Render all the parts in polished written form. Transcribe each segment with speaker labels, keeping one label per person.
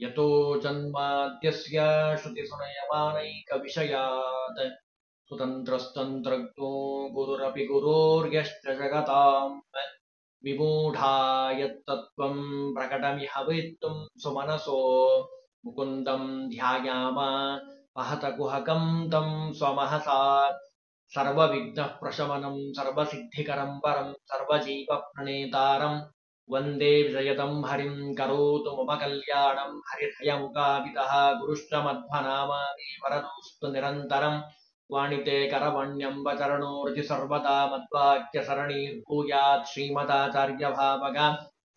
Speaker 1: ಯತೋ ಜನ್ಮಾದ್ಯಸ್ಯ ಶ್ರುತಿಸುನಯಮಾನೈಕವಿಷಯಾತ್ ಸ್ವತಂತ್ರಸ್ತಂತ್ರಜ್ಞೋ ಗುರುರಪಿ ಗುರೋರ್ಯಶ್ಚ ಜಗತಾಂ ವಿಮೂಢಾ ಯತ್ತತ್ವಂ ಪ್ರಕಟಮಿಹ ವೇತ್ತುಂ ಸುಮನಸೋ ಮುಕುಂದಂ ಧ್ಯಾಯಾಮ ಅಹತ ಕುಹಕಂ ತಂ ಸ್ವಮಹಸಾ ಸರ್ವವಿಘ್ನಃ ಪ್ರಶಮನಂ ಸರ್ವಸಿದ್ಧಿಕರಂ ಪರಂ ಸರ್ವಜೀವ ಪ್ರಣೇತಾರಂ ವಂದೇ ವಿಜಯತಂ ಹರಿಂ ಕರೋತು ಮಮ ಕಲ್ಯಾಣಂ ಹರಿಹಯಮುಖಾಭಿತಃ ಗುರುಶ್ಚ ಮಧ್ವನಾಮಾನಿ ವರದೋಸ್ತು ನಿರಂತರಂ ವಾಣಿತೆ ಕರವಣ್ಯಂಬ ಚರಣೋರ್ಜಿ ಸರ್ವದಾ ಮಧ್ವಾಕ್ಯ ಸರಣೀರ್ಭೂಯಾತ್ ಶ್ರೀಮದಾಚಾರ್ಯ ಭಾವಗ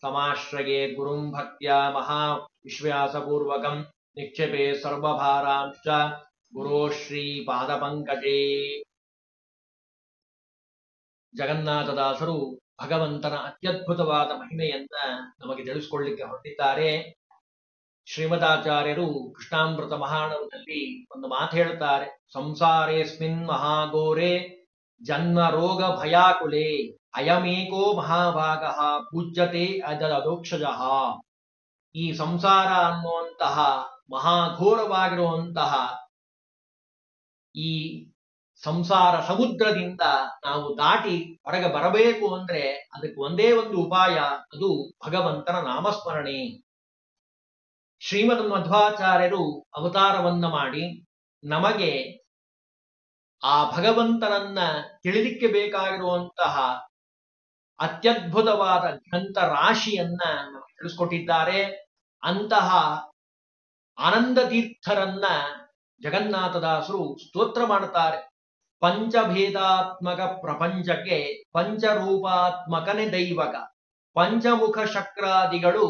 Speaker 1: ಸಮಾಶ್ರಯೇ ಗುರುಂ ಭಕ್ತ್ಯಾ ಮಹಾ ವಿಶ್ವಾಸಪೂರ್ವಕಂ ನಿಕ್ಷೇಪೇ ಸರ್ವಭಾರಾಂಶ್ಚ ಗುರೋ ಶ್ರೀ ಪಾದಪಂಕಜೇ. ಜಗನ್ನಾಥದಾಸರು ಭಗವಂತನ ಅತ್ಯದ್ಭುತವಾದ ಮಹಿಮೆಯನ್ನ ನಮಗೆ ತಿಳಿಸಿಕೊಳ್ಳಲಿಕ್ಕೆ ಹೊರಟಿದ್ದಾರೆ. ಶ್ರೀಮದಾಚಾರ್ಯರು ಕೃಷ್ಣಾಮೃತ ಮಹಾಣವದಲ್ಲಿ ಒಂದು ಮಾತು ಹೇಳ್ತಾರೆ. ಸಂಸಾರೇಸ್ಮಿನ್ ಮಹಾಘೋರೆ ಜನ್ಮ ರೋಗ ಭಯಾಕುಲೆ ಅಯಮೇಕೋ ಮಹಾಭಾಗಃ ಪೂಜ್ಯತೆ ಅಜದೋಕ್ಷಜಃ. ಈ ಸಂಸಾರ ಅನ್ನುವಂತಹ ಮಹಾಘೋರವಾಗಿರುವಂತಹ ಈ ಸಂಸಾರ ಸಮುದ್ರದಿಂದ ನಾವು ದಾಟಿ ಹೊರಗೆ ಬರಬೇಕು ಅಂದ್ರೆ ಅದಕ್ಕೆ ಒಂದೇ ಒಂದು ಉಪಾಯ, ಅದು ಭಗವಂತನ ನಾಮಸ್ಮರಣೆ. ಶ್ರೀಮದ್ ಮಧ್ವಾಚಾರ್ಯರು ಅವತಾರವನ್ನ ಮಾಡಿ ನಮಗೆ ಆ ಭಗವಂತನನ್ನ ತಿಳಿಲಿಕ್ಕೆ ಬೇಕಾಗಿರುವಂತಹ ಅತ್ಯದ್ಭುತವಾದ ಗ್ರಂಥ ರಾಶಿಯನ್ನ ನಮಗೆ ತಿಳಿಸ್ಕೊಟ್ಟಿದ್ದಾರೆ. ಅಂತಹ ಆನಂದ ತೀರ್ಥರನ್ನ ಜಗನ್ನಾಥದಾಸರು ಸ್ತೋತ್ರ ಮಾಡುತ್ತಾರೆ. ಪಂಚಭೇದಾತ್ಮಕ ಪ್ರಪಂಚಕ್ಕೆ ಪಂಚರೂಪಾತ್ಮಕನೇ ದೈವಕ, ಪಂಚಮುಖ ಶಕ್ರಾದಿಗಳು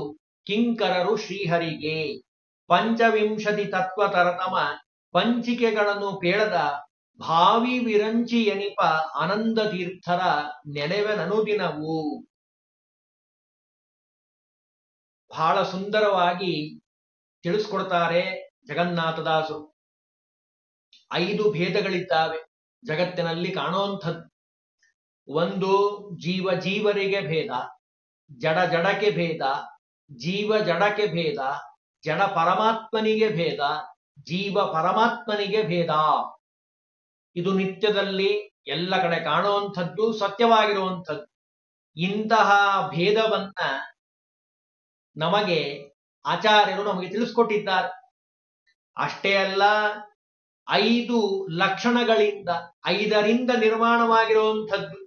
Speaker 1: ಕಿಂಕರರು ಶ್ರೀಹರಿಗೆ, ಪಂಚವಿಂಶತಿ ತತ್ವತರತಮ ಪಂಚಿಕೆಗಳನ್ನು ಪೇಳದ ಭಾವಿ ವಿರಂಚಿ ಎನಿಪ ಆನಂದ ತೀರ್ಥರ ನೆನೆವೆನನುದಿನವು. ಬಹಳ ಸುಂದರವಾಗಿ ತಿಳಿಸ್ಕೊಡ್ತಾರೆ ಜಗನ್ನಾಥದಾಸರು. 5 ಭೇದಗಳಿದ್ದಾವೆ ಜಗತ್ತಿನಲ್ಲಿ ಕಾಣುವಂಥದ್ದು. ಒಂದು ಜೀವ ಜೀವರಿಗೆ ಭೇದ, ಜಡ ಜಡಕ್ಕೆ ಭೇದ, ಜೀವ ಜಡಕ್ಕೆ ಭೇದ, ಜಡ ಪರಮಾತ್ಮನಿಗೆ ಭೇದ, ಜೀವ ಪರಮಾತ್ಮನಿಗೆ ಭೇದ. ಇದು ನಿತ್ಯದಲ್ಲಿ ಎಲ್ಲ ಕಡೆ ಕಾಣುವಂಥದ್ದು, ಸತ್ಯವಾಗಿರುವಂಥದ್ದು. ಇಂತಹ ಭೇದವನ್ನ ನಮಗೆ ಆಚಾರ್ಯರು ನಮಗೆ ತಿಳಿಸ್ಕೊಟ್ಟಿದ್ದಾರೆ. ಅಷ್ಟೇ ಅಲ್ಲ, 5 ಲಕ್ಷಣಗಳಿಂದ 5ರಿಂದ ನಿರ್ಮಾಣವಾಗಿರುವಂಥದ್ದು.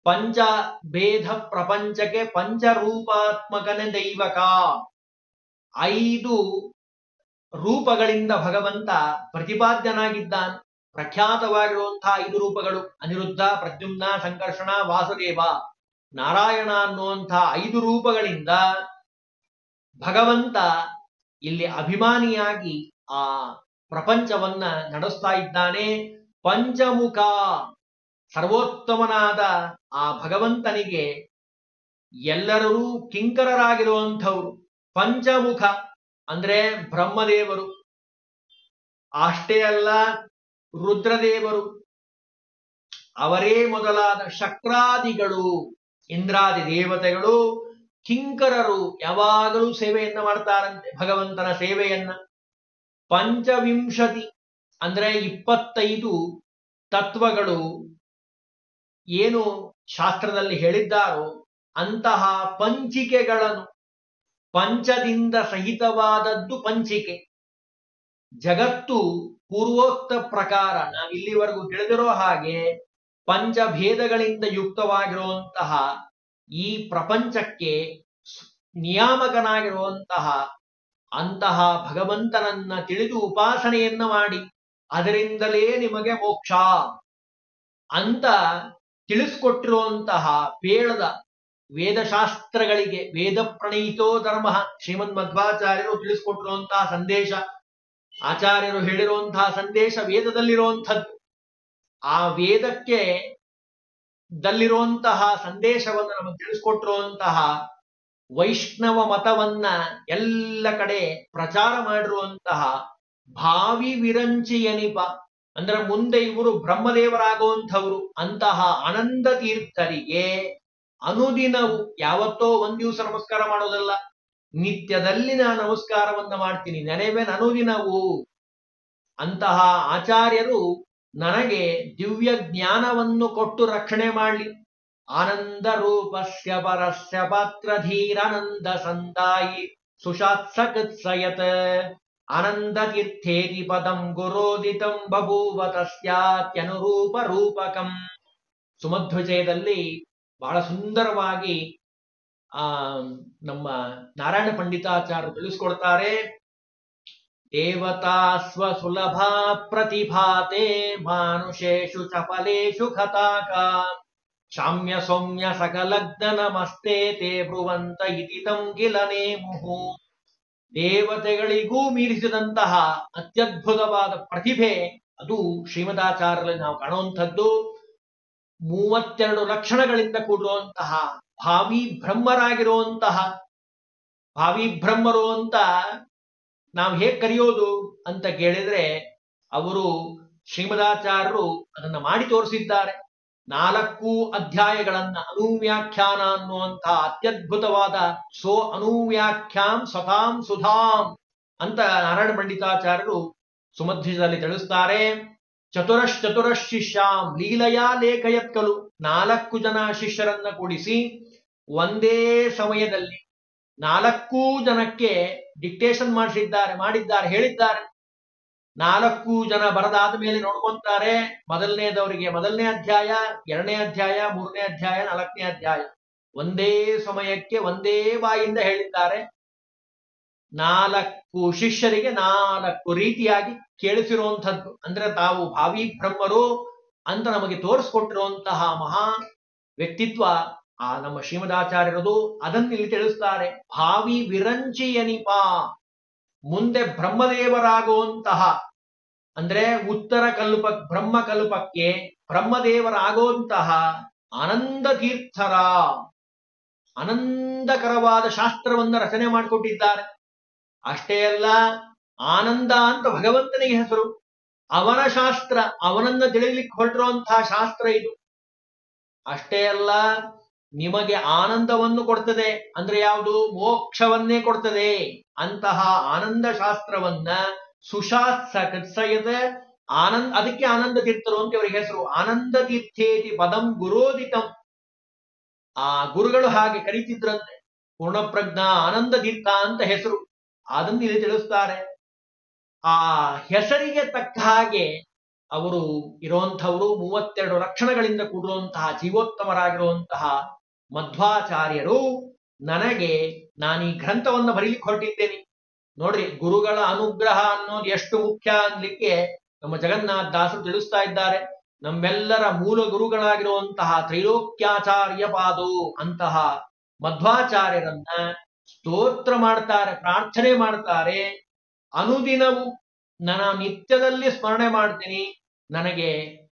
Speaker 1: ಪಂಚಭೇದ ಪ್ರಪಂಚಕ್ಕೆ ಪಂಚರೂಪಾತ್ಮಕನೇ ದೈವಕ. 5 ರೂಪಗಳಿಂದ ಭಗವಂತ ಪ್ರತಿಪಾದ್ಯನಾಗಿದ್ದಾನೆ. ಪ್ರಖ್ಯಾತವಾಗಿರುವಂತಹ 5 ರೂಪಗಳು ಅನಿರುದ್ಧ, ಪ್ರದ್ಯುಮ್ನ, ಸಂಕರ್ಷಣ, ವಾಸುದೇವ, ನಾರಾಯಣ ಅನ್ನುವಂತಹ 5 ರೂಪಗಳಿಂದ ಭಗವಂತ ಇಲ್ಲಿ ಅಭಿಮಾನಿಯಾಗಿ ಆ ಪ್ರಪಂಚವನ್ನ ನಡೆಸ್ತಾ ಇದ್ದಾನೆ. ಪಂಚಮುಖ, ಸರ್ವೋತ್ತಮನಾದ ಆ ಭಗವಂತನಿಗೆ ಎಲ್ಲರೂ ಕಿಂಕರರಾಗಿರುವಂಥವ್ರು. ಪಂಚಮುಖ ಅಂದ್ರೆ ಬ್ರಹ್ಮದೇವರು, ಅಷ್ಟೇ ಅಲ್ಲ ರುದ್ರದೇವರು, ಅವರೇ ಮೊದಲಾದ ಶಕ್ರಾದಿಗಳು, ಇಂದ್ರಾದಿ ದೇವತೆಗಳು ಕಿಂಕರರು ಯಾವಾಗಲೂ ಸೇವೆಯನ್ನ ಮಾಡ್ತಾರಂತೆ, ಭಗವಂತನ ಸೇವೆಯನ್ನ. ಪಂಚವಿಂಶತಿ ಅಂದ್ರೆ 25 ತತ್ವಗಳು ಏನು ಶಾಸ್ತ್ರದಲ್ಲಿ ಹೇಳಿದ್ದಾರೋ ಅಂತಹ ಪಂಚಿಕೆಗಳನ್ನು, ಪಂಚದಿಂದ ಸಹಿತವಾದದ್ದು ಪಂಚಿಕೆ. ಜಗತ್ತು ಪೂರ್ವೋಕ್ತ ಪ್ರಕಾರ ನಾವಿಲ್ಲಿವರೆಗೂ ತಿಳಿದಿರೋ ಹಾಗೆ ಪಂಚಭೇದಗಳಿಂದ ಯುಕ್ತವಾಗಿರುವಂತಹ ಈ ಪ್ರಪಂಚಕ್ಕೆ ನಿಯಾಮಕನಾಗಿರುವಂತಹ ಅಂತಹ ಭಗವಂತನನ್ನ ತಿಳಿದು ಉಪಾಸನೆಯನ್ನ ಮಾಡಿ ಅದರಿಂದಲೇ ನಿಮಗೆ ಮೋಕ್ಷ ಅಂತ ತಿಳಿಸ್ಕೊಟ್ಟಿರುವಂತಹ ಪೇಳದ ವೇದಶಾಸ್ತ್ರಗಳಿಗೆ, ವೇದ ಪ್ರಣೀತೋ ಧರ್ಮ, ಶ್ರೀಮದ್ ಮಧ್ವಾಚಾರ್ಯರು ತಿಳಿಸ್ಕೊಟ್ಟಿರುವಂತಹ ಸಂದೇಶ, ಆಚಾರ್ಯರು ಹೇಳಿರುವಂತಹ ಸಂದೇಶ ವೇದದಲ್ಲಿರುವಂಥದ್ದು. ಆ ವೇದಕ್ಕೆ ದಲ್ಲಿರುವಂತಹ ಸಂದೇಶವನ್ನು ನಮಗೆ ತಿಳಿಸ್ಕೊಟ್ಟಿರುವಂತಹ ವೈಷ್ಣವ ಮತವನ್ನ ಎಲ್ಲ ಕಡೆ ಪ್ರಚಾರ ಮಾಡಿರುವಂತಹ ಭಾವಿ ವಿರಂಚಿ ಎನಿಪ ಅಂದ್ರೆ ಮುಂದೆ ಇವರು ಬ್ರಹ್ಮದೇವರಾಗುವಂಥವ್ರು ಅಂತಹ ಆನಂದ ತೀರ್ಥರಿಗೆ ಅನುದಿನವು, ಯಾವತ್ತೋ ಒಂದ್ ದಿವಸ ನಮಸ್ಕಾರ ಮಾಡೋದಲ್ಲ, ನಿತ್ಯದಲ್ಲಿ ನಾನು ನಮಸ್ಕಾರವನ್ನ ಮಾಡ್ತೀನಿ, ನೆನೆವೆನ್ ಅನುದಿನವು. ಅಂತಹ ಆಚಾರ್ಯರು ನನಗೆ ದಿವ್ಯ ಜ್ಞಾನವನ್ನು ಕೊಟ್ಟು ರಕ್ಷಣೆ ಮಾಡಲಿ. ಆನಂದ ರೂಪಸ್ಯ ಪರಸ್ಯ ಪಾತ್ರಧೀರಾನಂದ ಸಂದಾಯಿ ಸುಷಾತ್ಸಕತ್ಸಯತ್ ಆನಂದ ತೀರ್ಥೇತಿ ಪದಂ ಗುರೋದಿತಂ ಬಭೂವ ತಸ್ಯಾತ್ಯನುರೂಪ ರೂಪಕಂ. ಸುಮಧ್ವಜಯದಲ್ಲಿ ಬಹಳ ಸುಂದರವಾಗಿ ನಮ್ಮ ನಾರಾಯಣ ಪಂಡಿತಾಚಾರ್ಯರು ತಿಳಿಸ್ಕೊಡ್ತಾರೆ. ದೇವತಾ ಸ್ವಸುಲಭ ಪ್ರತಿಭಾತೆ ಮಾನುಷೇಷು ಚಪಲೇಷು ಖತಾಕ ಶಾಮ್ಯ ಸೌಮ್ಯ ಸಕಲಗ್ನ ನಮಸ್ತೆ ತೇ ಬ್ರುವಂತ ಇತಿ ತಂ ಗಿಲನೆ ಮುಹು. ದೇವತೆಗಳಿಗೂ ಮೀರಿಸಿದಂತಹ ಅತ್ಯದ್ಭುತವಾದ ಪ್ರತಿಭೆ ಅದು ಶ್ರೀಮದಾಚಾರ್ಯರಲ್ಲಿ ನಾವು ಕಾಣುವಂಥದ್ದು. 32 ಲಕ್ಷಣಗಳಿಂದ ಕೂಡಿರುವಂತಹ ಭಾವಿ ಬ್ರಹ್ಮರಾಗಿರುವಂತಹ, ಭಾವಿ ಬ್ರಹ್ಮರು ಅಂತ ನಾವು ಹೇಗೆ ಕರೆಯೋದು ಅಂತ ಕೇಳಿದ್ರೆ, ಅವರು ಶ್ರೀಮದಾಚಾರ್ಯರು ಅದನ್ನ ಮಾಡಿ ತೋರಿಸಿದ್ದಾರೆ. 4 ಅಧ್ಯಾಯಗಳನ್ನ ಅನುವ್ಯಾಖ್ಯಾನ ಅನ್ನುವಂತಹ ಅತ್ಯದ್ಭುತವಾದ ಸೋ ಅನುವ್ಯಾಖ್ಯಾಂ ಸ್ವತಾಂ ಸುಧಾಂ ಅಂತ ನಾರಾಯಣ ಪಂಡಿತಾಚಾರ್ಯರು ಸುಮಧ್ವಜದಲ್ಲಿ ತಿಳಿಸ್ತಾರೆ. ಚತುರಶ್ಚತುರಶಿಷ್ಯಾಂ ಲೀಲಯಾ ಲೇಖಯತ್ಕಲು. 4 ಜನ ಶಿಷ್ಯರನ್ನ ಕೂಡಿಸಿ ಒಂದೇ ಸಮಯದಲ್ಲಿ 4 ಜನಕ್ಕೆ ಡಿಕ್ಟೇಷನ್ ಮಾಡಿದ್ದಾರೆ, ಹೇಳಿದ್ದಾರೆ. 4 ಜನ ಬರದಾದ ಮೇಲೆ ನೋಡ್ಕೊಂತಾರೆ. ಮೊದಲನೇದವರಿಗೆ 1ನೇ ಅಧ್ಯಾಯ, 2ನೇ ಅಧ್ಯಾಯ, 3ನೇ ಅಧ್ಯಾಯ, 4ನೇ ಅಧ್ಯಾಯ ಒಂದೇ ಸಮಯಕ್ಕೆ ಒಂದೇ ಬಾಯಿಂದ ಹೇಳಿದ್ದಾರೆ. 4 ಶಿಷ್ಯರಿಗೆ 4 ರೀತಿಯಾಗಿ ಕೇಳಿಸಿರುವಂಥದ್ದು. ಅಂದ್ರೆ ತಾವು ಭಾವಿ ಬ್ರಹ್ಮರು ಅಂತ ನಮಗೆ ತೋರಿಸ್ಕೊಟ್ಟಿರುವಂತಹ ಮಹಾ ವ್ಯಕ್ತಿತ್ವ ಆ ನಮ್ಮ ಶ್ರೀಮದಾಚಾರ್ಯರದು. ಅದನ್ನಿಲ್ಲಿ ತಿಳಿಸ್ತಾರೆ. ಭಾವಿ ವಿರಂಚಿಯನಿಪ, ಮುಂದೆ ಬ್ರಹ್ಮದೇವರಾಗುವಂತಹ, ಅಂದ್ರೆ ಉತ್ತರ ಬ್ರಹ್ಮಕಲ್ಪಕ್ಕೆ ಬ್ರಹ್ಮದೇವರಾಗುವಂತಹ ಆನಂದ ತೀರ್ಥರ ಆನಂದಕರವಾದ ಶಾಸ್ತ್ರವನ್ನ ರಚನೆ ಮಾಡಿಕೊಟ್ಟಿದ್ದಾರೆ. ಅಷ್ಟೇ ಅಲ್ಲ, ಆನಂದ ಅಂತ ಭಗವಂತನಿಗೆ ಹೆಸರು. ಅವನ ಶಾಸ್ತ್ರ, ಅವನನ್ನ ತಿಳಿಲಿಕ್ಕೆ ಹೊರಟಿರುವಂತಹ ಶಾಸ್ತ್ರ ಇದು. ಅಷ್ಟೇ ಅಲ್ಲ, ನಿಮಗೆ ಆನಂದವನ್ನು ಕೊಡ್ತದೆ. ಅಂದ್ರೆ ಯಾವುದು? ಮೋಕ್ಷವನ್ನೇ ಕೊಡ್ತದೆ. ಅಂತಹ ಆನಂದ ಶಾಸ್ತ್ರವನ್ನ ಸುಷಾತ್ಸಕತ್ಸಯದ ಅದಕ್ಕೆ ಆನಂದ ತೀರ್ಥರು ಅಂತ ಇವರಿಗೆ ಹೆಸರು. ಆನಂದ ತೀರ್ಥೇತಿ ಪದಂ ಗುರೋದಿತಂ. ಆ ಗುರುಗಳು ಹಾಗೆ ಕರೀತಿದ್ರಂತೆ. ಪೂರ್ಣಪ್ರಜ್ಞಾ ಆನಂದ ತೀರ್ಥ ಅಂತ ಹೆಸರು. ಅದನ್ನು ಇಲ್ಲಿ ತಿಳಿಸ್ತಾರೆ. ಆ ಹೆಸರಿಗೆ ತಕ್ಕ ಹಾಗೆ ಅವರು ಇರುವಂಥವರು 32 ಲಕ್ಷಣಗಳಿಂದ ಕೂಡಿರುವಂತಹ ಜೀವೋತ್ತಮರಾಗಿರುವಂತಹ ಮಧ್ವಾಚಾರ್ಯರು ನನಗೆ ನಾನು ಈ ಗ್ರಂಥವನ್ನು ಬರೀಲಿಕ್ಕೆ ಹೊರಟಿದ್ದೇನೆ. ನೋಡ್ರಿ, ಗುರುಗಳ ಅನುಗ್ರಹ ಅನ್ನೋದು ಎಷ್ಟು ಮುಖ್ಯ ಅನ್ಲಿಕ್ಕೆ ನಮ್ಮ ಜಗನ್ನಾಥ ದಾಸರು ತಿಳಿಸ್ತಾ ಇದ್ದಾರೆ. ನಮ್ಮೆಲ್ಲರ ಮೂಲ ಗುರುಗಳಾಗಿರುವಂತಹ ತ್ರೈಲೋಕ್ಯಾಚಾರ್ಯ ಪಾದೋ ಅಂತಹ ಮಧ್ವಾಚಾರ್ಯರನ್ನ ಸ್ತೋತ್ರ ಮಾಡ್ತಾರೆ, ಪ್ರಾರ್ಥನೆ ಮಾಡ್ತಾರೆ. ಅನುದಿನವೂ ನಾನು ನಿತ್ಯದಲ್ಲಿ ಸ್ಮರಣೆ ಮಾಡ್ತೀನಿ. ನನಗೆ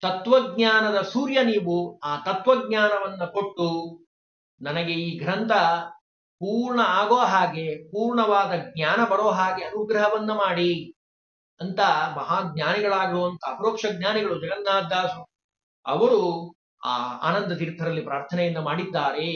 Speaker 1: ತತ್ವಜ್ಞಾನದ ಸೂರ್ಯ ನೀವು, ಆ ತತ್ವಜ್ಞಾನವನ್ನ ಕೊಟ್ಟು ನನಗೆ ಈ ಗ್ರಂಥ ಪೂರ್ಣ ಆಗೋ ಹಾಗೆ, ಪೂರ್ಣವಾದ ಜ್ಞಾನ ಬರೋ ಹಾಗೆ ಅನುಗ್ರಹವನ್ನ ಮಾಡಿ ಅಂತ ಮಹಾಜ್ಞಾನಿಗಳಾಗಿರುವಂತ ಅಪರೋಕ್ಷ ಜ್ಞಾನಿಗಳು ಜಗನ್ನಾಥದಾಸರು ಅವರು ಆ ಆನಂದ ತೀರ್ಥರಲ್ಲಿ ಪ್ರಾರ್ಥನೆಯನ್ನ ಮಾಡಿದ್ದಾರೆ.